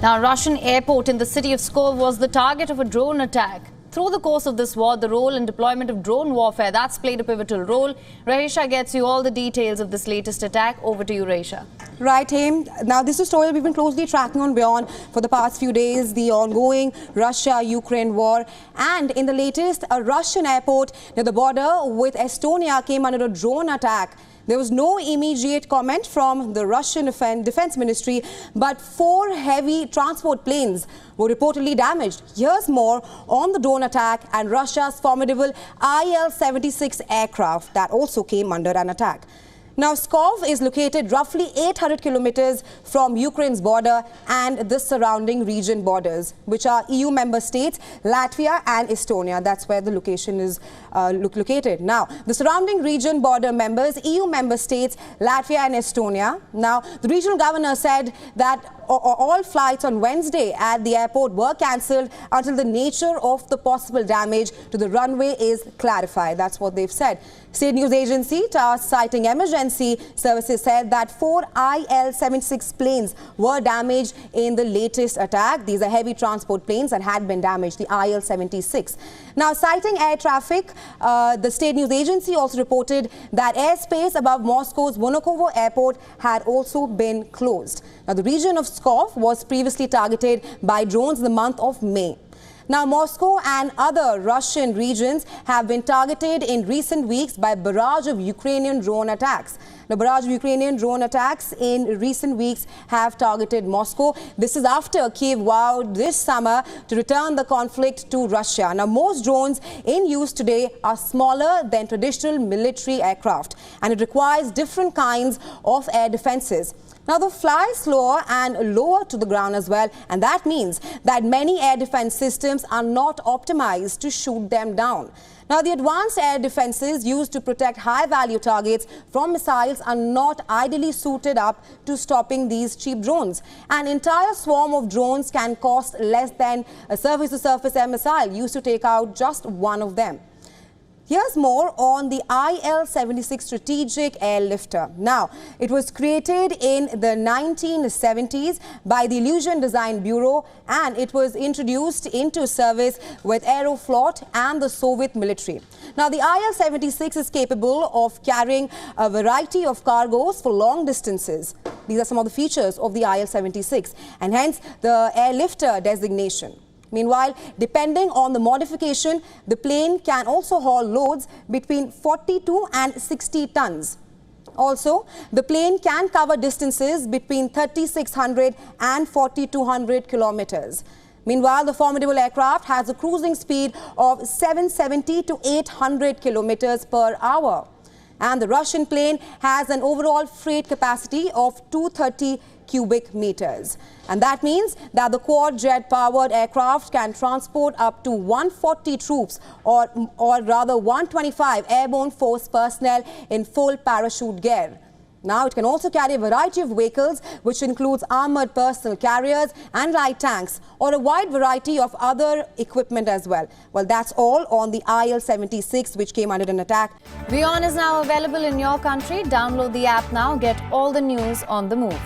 Now, Russian airport in the city of Pskov was the target of a drone attack. Through the course of this war, the role and deployment of drone warfare, that's played a pivotal role. Resha gets you all the details of this latest attack. Over to you, Resha. Right, Haim. Now, this is a story we've been closely tracking on WION for the past few days, the ongoing Russia-Ukraine war. And in the latest, a Russian airport near the border with Estonia came under a drone attack. There was no immediate comment from the Russian Defense Ministry, but 4 heavy transport planes were reportedly damaged. Here's more on the drone attack and Russia's formidable Il-76 aircraft that also came under an attack. Now, Pskov is located roughly 800 kilometers from Ukraine's border and the surrounding region borders, which are EU member states, Latvia and Estonia. That's where the location is located. Now, the surrounding region border members, EU member states, Latvia and Estonia. Now, the regional governor said that all flights on Wednesday at the airport were cancelled until the nature of the possible damage to the runway is clarified. That's what they've said. State news agency TASS, citing emergency services, said that 4 Il-76 planes were damaged in the latest attack. These are heavy transport planes that had been damaged, the Il-76. Now, citing air traffic, the state news agency also reported that airspace above Moscow's Vnukovo airport had also been closed. Now, the region of Pskov was previously targeted by drones in the month of May. Now, Moscow and other Russian regions have been targeted in recent weeks by barrage of Ukrainian drone attacks. The barrage of Ukrainian drone attacks in recent weeks have targeted Moscow. This is after Kiev vowed this summer to return the conflict to Russia. Now, most drones in use today are smaller than traditional military aircraft, and it requires different kinds of air defenses. Now, they fly slower and lower to the ground as well, and that means that many air defense systems are not optimized to shoot them down. Now, the advanced air defenses used to protect high-value targets from missiles are not ideally suited up to stopping these cheap drones. An entire swarm of drones can cost less than a surface-to-surface air missile used to take out just one of them. Here's more on the Il-76 strategic airlifter. Now, it was created in the 1970s by the Illusion Design Bureau, and it was introduced into service with Aeroflot and the Soviet military. Now, the Il-76 is capable of carrying a variety of cargoes for long distances. These are some of the features of the Il-76, and hence the airlifter designation. Meanwhile, depending on the modification, the plane can also haul loads between 42 and 60 tons. Also, the plane can cover distances between 3,600 and 4,200 kilometers. Meanwhile, the formidable aircraft has a cruising speed of 770 to 800 kilometers per hour. And the Russian plane has an overall freight capacity of 230 cubic meters. And that means that the quad-jet powered aircraft can transport up to 140 troops or rather 125 airborne force personnel in full parachute gear. Now, it can also carry a variety of vehicles, which includes armored personal carriers and light tanks, or a wide variety of other equipment as well. Well, that's all on the Il-76, which came under an attack. WION is now available in your country. Download the app now. Get all the news on the move.